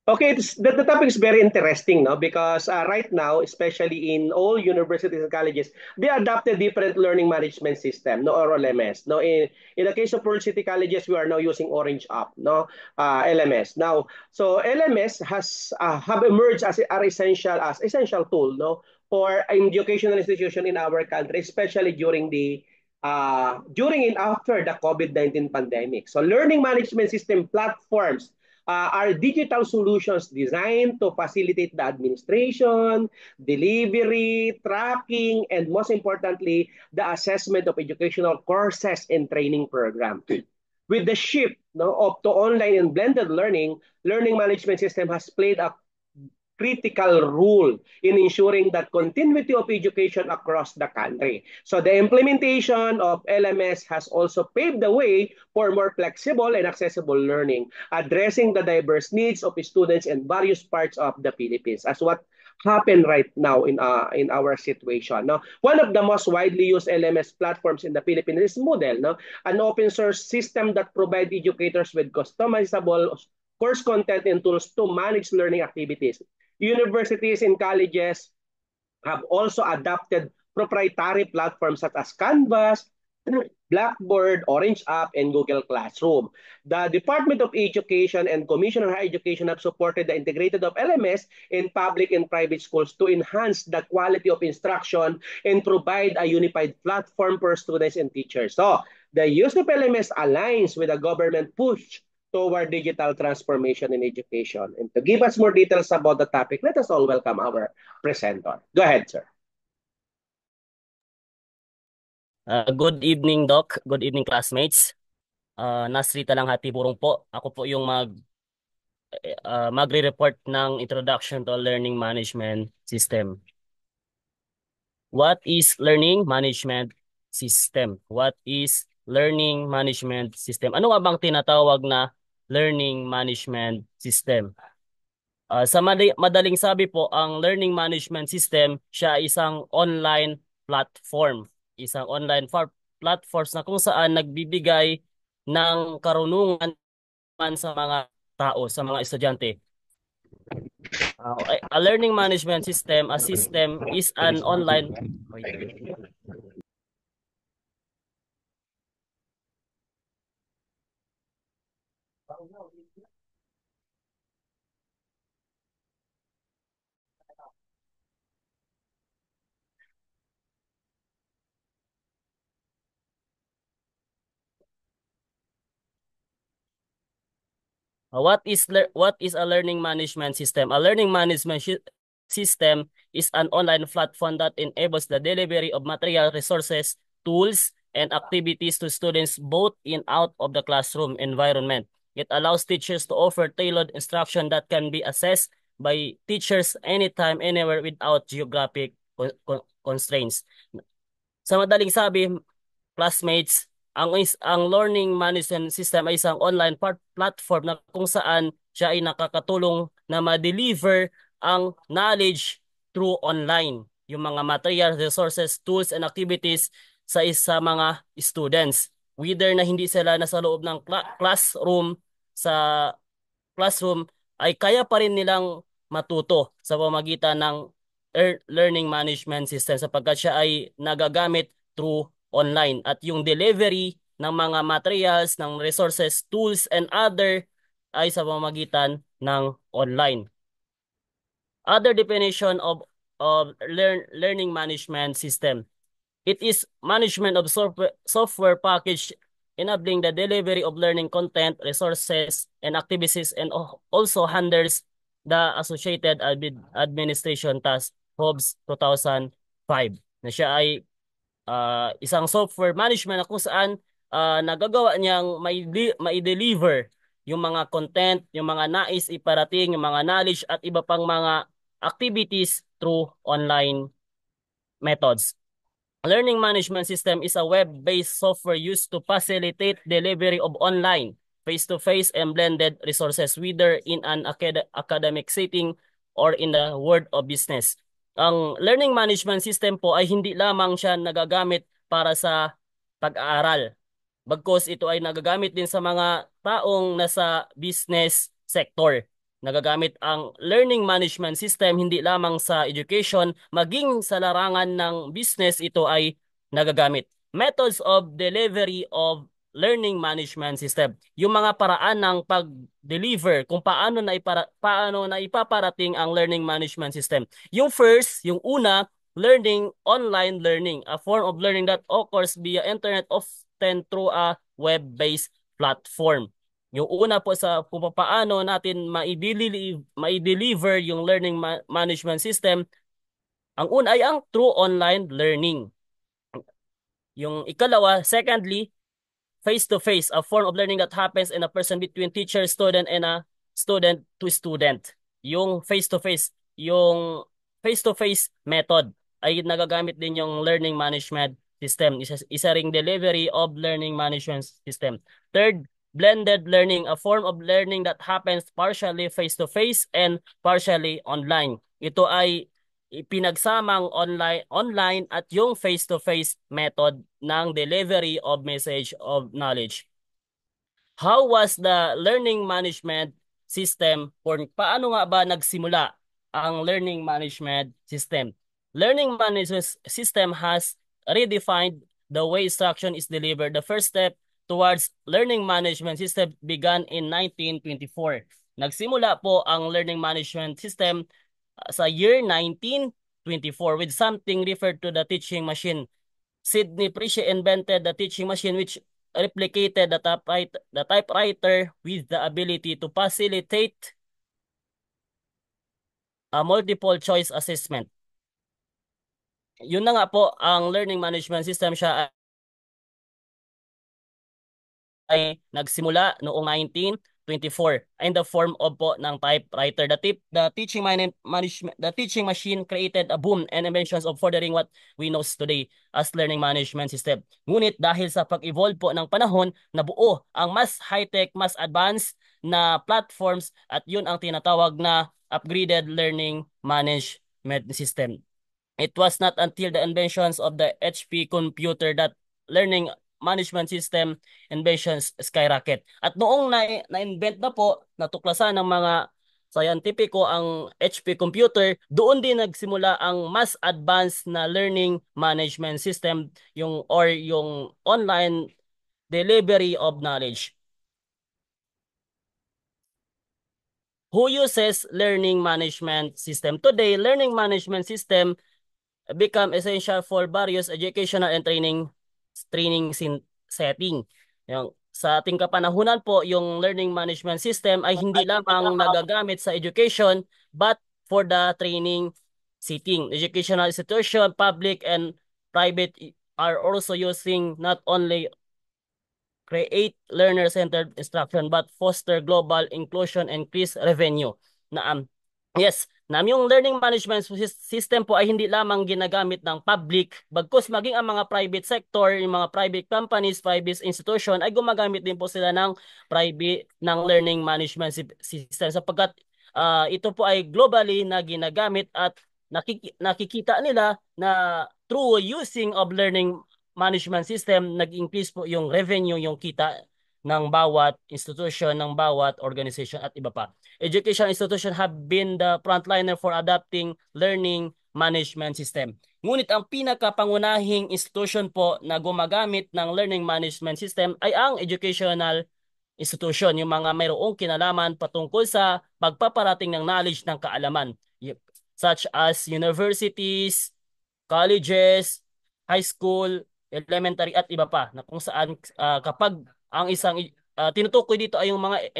Okay, the topic is very interesting, no? Because right now, especially in all universities and colleges, they adopted different learning management system, no, or LMS. No, in the case of Pearl City colleges, we are now using Orange App, no, LMS. Now, so LMS has have emerged as essential tool, no, for educational institution in our country, especially during and after the COVID-19 pandemic. So, learning management system platforms are digital solutions designed to facilitate the administration, delivery, tracking, and most importantly, the assessment of educational courses and training programs. With the shift, no, of to online and blended learning, learning management system has played a critical role in ensuring that continuity of education across the country. So the implementation of LMS has also paved the way for more flexible and accessible learning, addressing the diverse needs of students in various parts of the Philippines, as what happen right now in our situation. No, one of the most widely used LMS platforms in the Philippines is Moodle, no, an open source system that provides educators with customizable course content and tools to manage learning activities. Universities and colleges have also adopted proprietary platforms such as Canvas, Blackboard, Orange App, and Google Classroom. The Department of Education and Commission on Higher Education have supported the integration of LMS in public and private schools to enhance the quality of instruction and provide a unified platform for students and teachers. So, the use of LMS aligns with the government push toward digital transformation in education. And to give us more details about the topic, let us all welcome our presenter. Go ahead, sir. Good evening, Doc. Good evening, classmates. Nasrita lang Hatiburong po. Ako po yung magre-report ng Introduction to Learning Management System. What is Learning Management System? What is Learning Management System? Ano nga bang tinatawag na Learning Management System? Sa madaling sabi po, ang Learning Management System, siya ay isang online platform. Isang online platforms na kung saan nagbibigay ng karunungan sa mga tao, sa mga estudyante. A learning management system, a system is an online. What is a learning management system? A learning management system is an online platform that enables the delivery of material resources, tools, and activities to students both in out of the classroom environment. It allows teachers to offer tailored instruction that can be accessed by teachers anytime, anywhere without geographic constraints. Sa madaling sabi, classmates, ang learning management system ay isang online platform na kung saan siya ay nakakatulong na ma-deliver ang knowledge through online. Yung mga material, resources, tools, and activities sa mga students. Whether na hindi sila nasa loob ng sa classroom, ay kaya pa rin nilang matuto sa pamagitan ng learning management system sapagkat siya ay nagagamit through online at yung delivery ng mga materials, ng resources, tools, and other ay sa pamamagitan ng online. Other definition of learning management system. It is management of software package enabling the delivery of learning content, resources, and activities, and also handles the associated administration task HOBS 2005 na siya ay isang software management na kung saan nagagawa niyang mai-deliver yung mga content, yung mga nais iparating, yung mga knowledge at iba pang mga activities through online methods. Learning management system is a web-based software used to facilitate delivery of online, face-to-face, and blended resources whether in an academic setting or in the world of business. Ang learning management system po ay hindi lamang siya nagagamit para sa pag-aaral. Bagkus ito ay nagagamit din sa mga taong nasa business sector. Nagagamit ang learning management system hindi lamang sa education, maging sa larangan ng business ito ay nagagamit. Methods of delivery of learning management system. Yung mga paraan ng pag-deliver, kung paano na ipaparating ang learning management system. Yung first, yung una, learning, online learning, a form of learning that occurs via internet often through a web-based platform. Yung una po sa kung paano natin mai-deliver yung learning management system, ang una ay ang true online learning. Yung ikalawa, secondly, face-to-face, a form of learning that happens in a person between teacher, student, and a student to student. Yung face-to-face, yung face-to-face method ay nagagamit din yung learning management system. Isa ring delivery of learning management system. Third, blended learning, a form of learning that happens partially face-to-face and partially online. Ito ay pinagsamang online at yung face-to-face method ng delivery of message of knowledge. How was the learning management system or paano nga ba nagsimula ang learning management system? Learning management system has redefined the way instruction is delivered. The first step towards learning management system began in 1924. Nagsimula po ang learning management system sa year 1924 with something referred to the teaching machine. Sidney Price invented the teaching machine which replicated the typewriter with the ability to facilitate a multiple choice assessment. Yun na nga po ang learning management system. Siya ay nagsimula noong 1924 in the form of po ng typewriter. The teaching machine created a boom and inventions of furthering what we know today as learning management system. Ngunit dahil sa pag-evolve po ng panahon, nabuo ang mas high-tech, mas advanced na platforms at yun ang tinatawag na upgraded learning management system. It was not until the inventions of the HP computer that learning management system inventions skyrocket. At noong na-invent na po, natuklasan ng mga scientifico ang HP computer, doon din nagsimula ang mas advanced na learning management system, yung online delivery of knowledge. Who uses learning management system? Today, learning management system become essential for various educational and training setting. Yung, sa ating kapanahunan po, yung learning management system ay hindi lamang nagagamit sa education but for the training setting. Educational institution, public and private are also using not only create learner-centered instruction but foster global inclusion and increase revenue. Yes, yung learning management system po ay hindi lamang ginagamit ng public, bagkus maging ang mga private sector, yung mga private companies, private institution ay gumagamit din po sila ng learning management system sapagkat ito po ay globally na ginagamit at nakikita nila na through using of learning management system, nag-increase po yung revenue, yung kita ng bawat institution, ng bawat organization at iba pa. Education institutions have been the frontliner for adopting learning management system. Ngunit ang pinakapangunahing institution po na gumagamit ng learning management system ay ang educational institution, yung mga mayroong kinalaman patungkol sa pagpaparating ng knowledge ng kaalaman, such as universities, colleges, high school, elementary at iba pa na kung saan kapag ang isang tinutukoy dito ay yung mga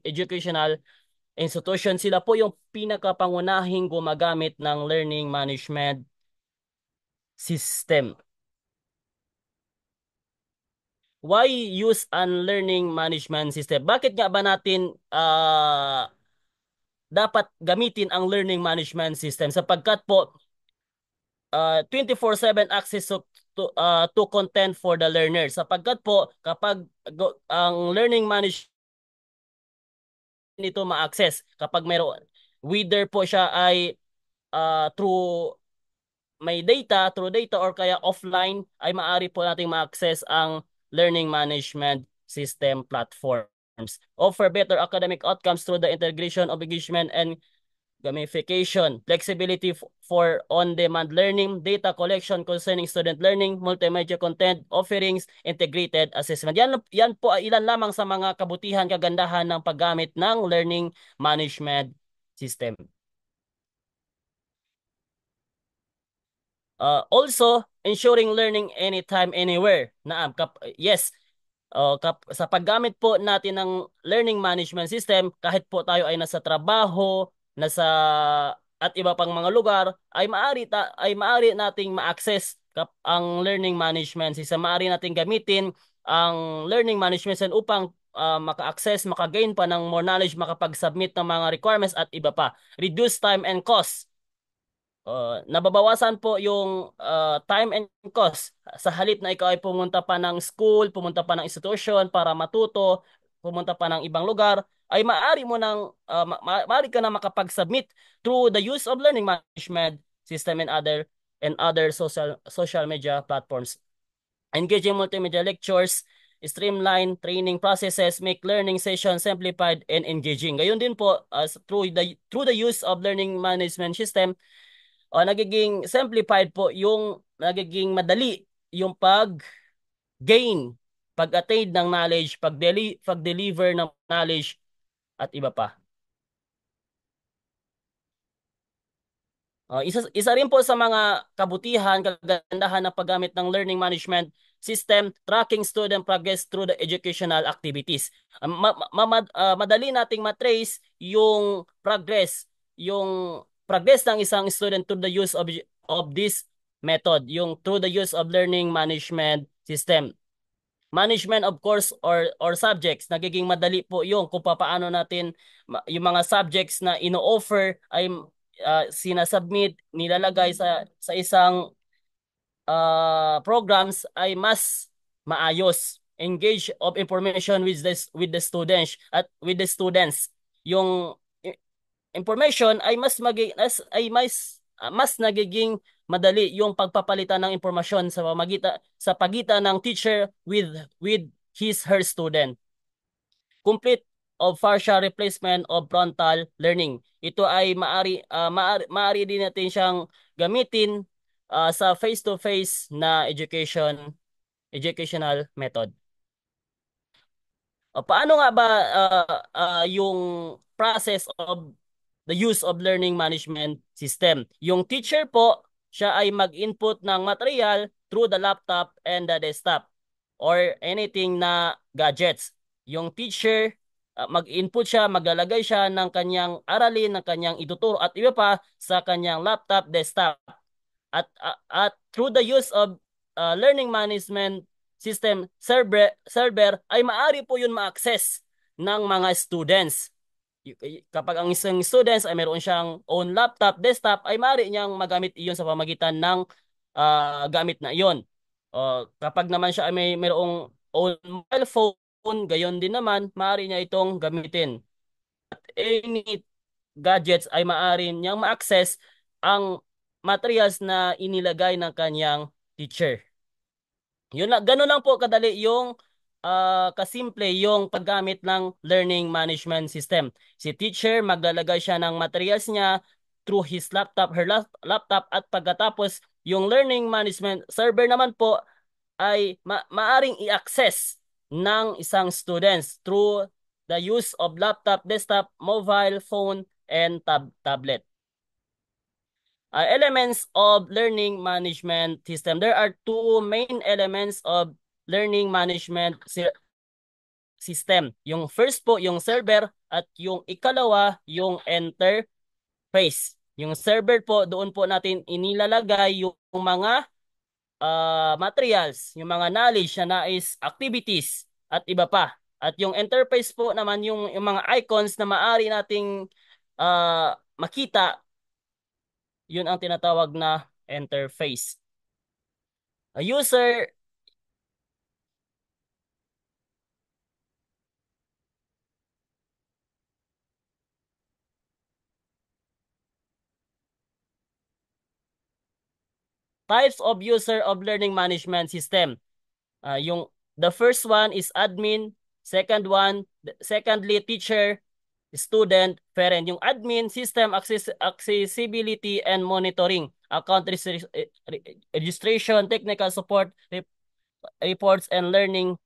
educational institution, sila po yung pinakapangunahing gumagamit ng learning management system. Why use an learning management system? Bakit nga ba natin dapat gamitin ang learning management system? Sapagkat po 24/7 access to content for the learner. Sapagkat po kapag ang learning management nito ma-access kapag mayroon whether po siya ay through may data, through data or kaya offline ay maaari po nating ma-access ang learning management system platform. offer better academic outcomes through the integration of engagement and gamification, flexibility for on-demand learning, data collection concerning student learning, multimedia content offerings, integrated assessment. Yan po ay ilan lamang sa mga kabutihan, kagandahan ng paggamit ng learning management system. Also, ensuring learning anytime, anywhere. Yes, sa paggamit po natin ng learning management system, kahit po tayo ay nasa trabaho, at iba pang mga lugar, ay maaari nating ma-access ang learning management system. Maaari nating gamitin ang learning management system upang maka-access, maka-gain pa ng more knowledge, makapag-submit ng mga requirements at iba pa. Reduce time and cost. Nababawasan po yung time and cost. Sa halip na ikaw ay pumunta pa ng school, pumunta pa ng institution para matuto, pumunta pa ng ibang lugar, ay maaari ka na makapag-submit through the use of learning management system and other social media platforms. Engaging multimedia lectures, streamline training processes, make learning sessions simplified and engaging. Gayon din po, through the use of learning management system, nagiging simplified po nagiging madali yung pag-gain, pag-attain ng knowledge, pag-deliver ng knowledge at iba pa. Isa rin po sa mga kabutihan, kagandahan ng paggamit ng learning management system, tracking student progress through the educational activities. Madali nating matrace yung progress ng isang student through the use of this method, yung through the use of learning management system. Management of course or subjects, nagiging madali po yung kung paano natin yung mga subjects na ino-offer ay sinasubmit, nilalagay sa isang programs ay mas maayos. Engage of information with the students. Yung information ay mas nagiging madali yung pagpapalitan ng impormasyon sa pagitan ng teacher with her student. Complete of partial replacement of frontal learning. Ito ay maari din natin siyang gamitin sa face-to-face na educational method. Paano nga ba yung process of the use of learning management system? Yung teacher po, siya ay mag-input ng material through the laptop and the desktop or anything na gadgets. Yung teacher, mag-input siya, maglalagay siya ng kanyang aralin, ng kanyang ituturo at iba pa sa kanyang laptop, desktop. At through the use of learning management system server ay maaari po yun ma-access ng mga students. Kapag ang isang students ay mayroon siyang own laptop, desktop, ay maaari niyang magamit iyon sa pamagitan ng gamit na iyon. Kapag naman siya ay mayroong own mobile phone, gayon din naman, maaari niya itong gamitin. At any gadgets ay maaari niyang ma-access ang materials na inilagay ng kanyang teacher. Ganun lang po kadali yung kasimple yung paggamit ng learning management system. Si teacher, maglalagay siya ng materials niya through his laptop, her laptop, at pagkatapos yung learning management server naman po ay maaring i-access ng isang students through the use of laptop, desktop, mobile phone, and tablet. Elements of learning management system. There are two main elements of learning management system. Yung first po, yung server, at yung ikalawa, yung interface. Yung server po, doon po natin inilalagay yung mga materials, yung mga knowledge na nais, activities, at iba pa. At yung interface po naman, yung mga icons na maaari nating makita, yun ang tinatawag na interface. A user types of user of learning management system. The first one is admin, second one Secondly, teacher, student, parent. Yung admin, system, accessibility, and monitoring. Account registration, technical support, reports, and learning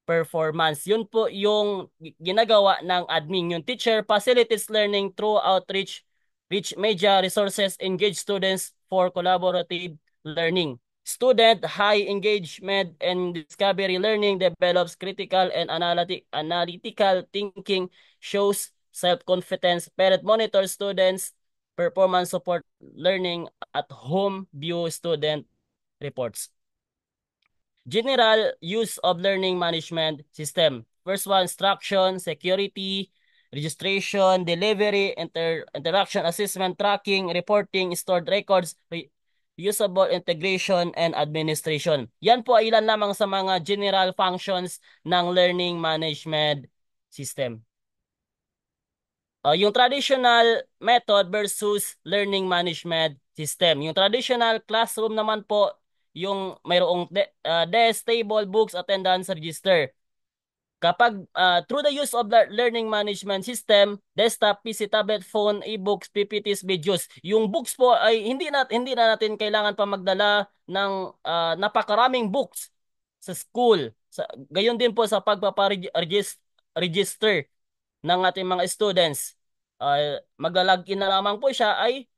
performance. Yun po yung ginagawa ng admin. Yung teacher facilitates learning through outreach, rich media resources, engage students for collaborative learning. Student high engagement and discovery learning develops critical and analytical thinking, shows self-confidence. Parent monitor students performance, support learning at home, view student reports. General use of learning management system. First one, instruction, security, registration, delivery, interaction, assessment, tracking, reporting, stored records, usable integration, and administration. Yan po ay ilan lamang sa mga general functions ng learning management system. Yung traditional method versus learning management system. Yung traditional classroom naman po, yung mayroong desk, table, books, attendance, register. Kapag through the use of the learning management system, desktop, PC, tablet, phone, e-books, PPTs, videos, yung books po ay hindi na natin kailangan pa magdala ng napakaraming books sa school. Gayon din po sa pagpapa-register ng ating mga students. Magla-login na lamang po siya ay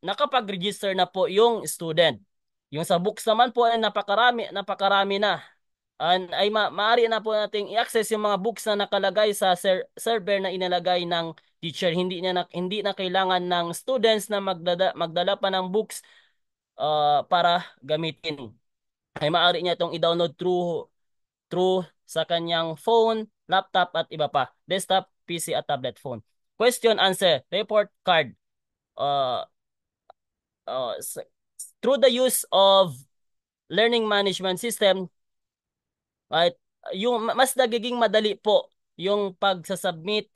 nakapag-register na po yung student. Yung sa books naman po ay napakarami na. Ay maaari na po nating i-access yung mga books na nakalagay sa server na inilagay ng teacher. Hindi na kailangan ng students na magdala pa ng books para gamitin. Ay maaari niya itong i-download through sa kanyang phone, laptop at iba pa. Desktop, PC at tablet phone. Question answer, report card. Uh, uh, through the use of learning management system, right, yung mas nagiging madali po yung pagsasubmit,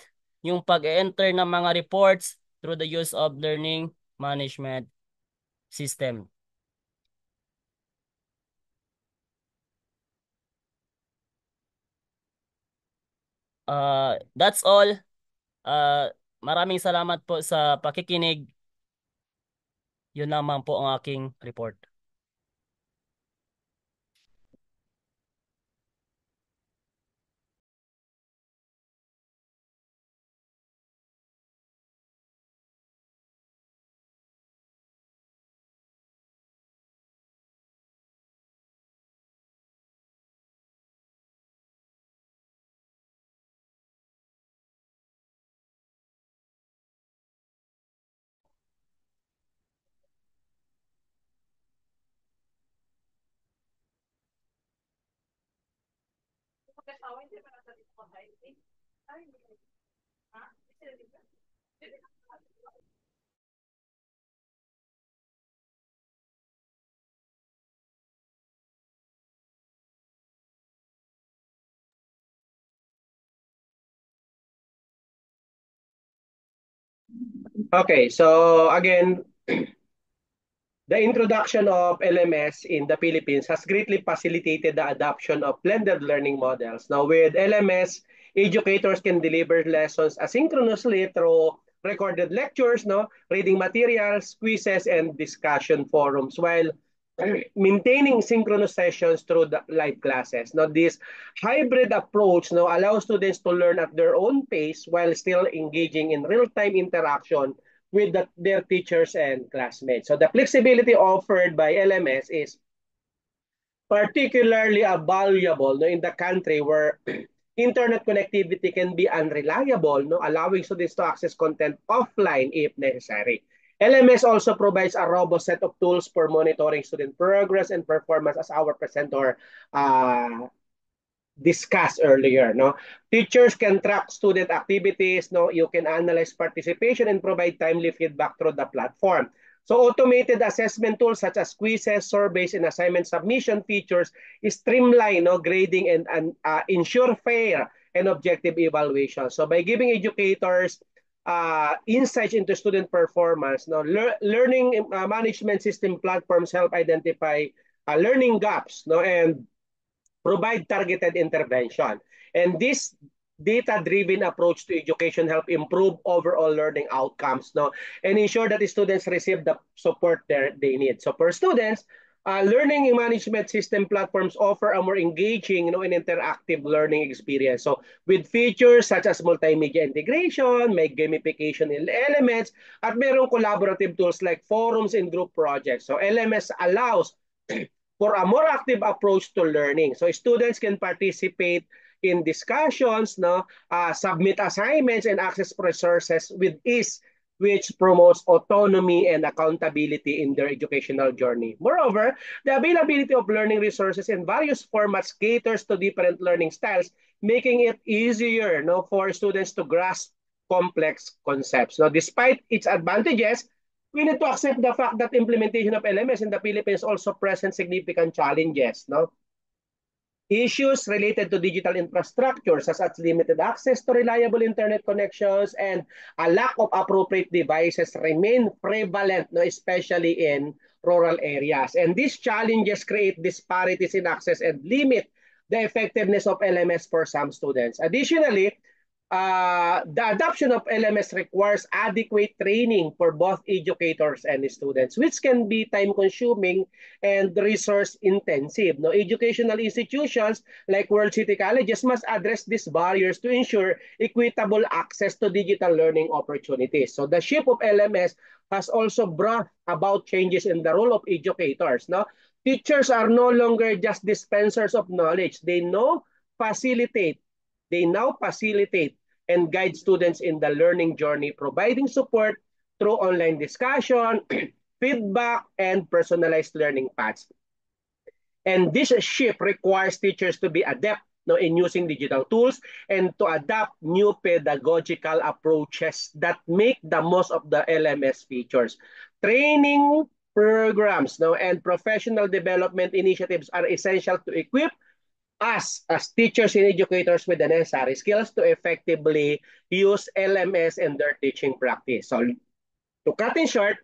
yung pag-enter ng mga reports through the use of learning management system. That's all. Maraming salamat po sa pakikinig. Yun naman po ang aking report. Okay, so again, the introduction of LMS in the Philippines has greatly facilitated the adoption of blended learning models. Now, with LMS, educators can deliver lessons asynchronously through recorded lectures, no, reading materials, quizzes, and discussion forums, while maintaining synchronous sessions through the live classes. Now, this hybrid approach now allows students to learn at their own pace while still engaging in real-time interaction with their teachers and classmates. So the flexibility offered by LMS is particularly valuable, no, in the country where internet connectivity can be unreliable, no, allowing students to access content offline if necessary. LMS also provides a robust set of tools for monitoring student progress and performance, as our presenter discussed earlier. No, teachers can track student activities. No, you can analyze participation and provide timely feedback through the platform. So automated assessment tools such as quizzes, surveys, and assignment submission features streamline, no, grading and ensure fair and objective evaluation. So by giving educators insights into student performance, no, learning management system platforms help identify learning gaps, no, and provide targeted intervention. And this data-driven approach to education help improve overall learning outcomes, no, and ensure that the students receive the support they need. So for students, learning management system platforms offer a more engaging, and interactive learning experience. So with features such as multimedia integration, may gamification elements, at merong collaborative tools like forums and group projects. So LMS allows for a more active approach to learning. So students can participate in discussions, no, submit assignments, and access resources with ease, which promotes autonomy and accountability in their educational journey. Moreover, the availability of learning resources in various formats caters to different learning styles, making it easier, no, for students to grasp complex concepts. Now, despite its advantages, we need to accept the fact that implementation of LMS in the Philippines also presents significant challenges. No? Issues related to digital infrastructure, such as limited access to reliable internet connections and a lack of appropriate devices, remain prevalent, no, especially in rural areas. And these challenges create disparities in access and limit the effectiveness of LMS for some students. Additionally, the adoption of LMS requires adequate training for both educators and students, which can be time-consuming and resource-intensive. No, educational institutions like World City Colleges must address these barriers to ensure equitable access to digital learning opportunities. So the shift of LMS has also brought about changes in the role of educators. No, teachers are no longer just dispensers of knowledge; facilitate they now facilitate and guide students in the learning journey, providing support through online discussion, feedback, and personalized learning paths. And this shift requires teachers to be adept, no, in using digital tools and to adapt new pedagogical approaches that make the most of the LMS features. Training programs, no, and professional development initiatives are essential to equip us as teachers and educators with the necessary skills to effectively use LMS in their teaching practice. So to cut in short,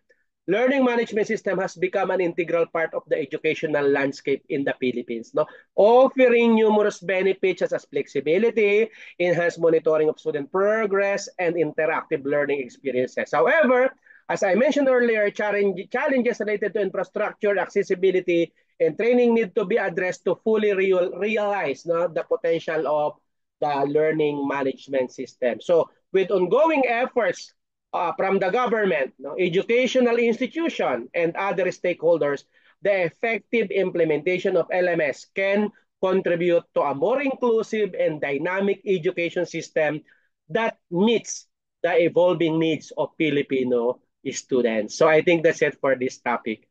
learning management system has become an integral part of the educational landscape in the Philippines, no? Offering numerous benefits such as flexibility, enhanced monitoring of student progress, and interactive learning experiences. However, as I mentioned earlier, challenges related to infrastructure, accessibility, and training need to be addressed to fully realize, no, the potential of the learning management system. So with ongoing efforts from the government, no, educational institution, and other stakeholders, the effective implementation of LMS can contribute to a more inclusive and dynamic education system that meets the evolving needs of Filipino students. So I think that's it for this topic.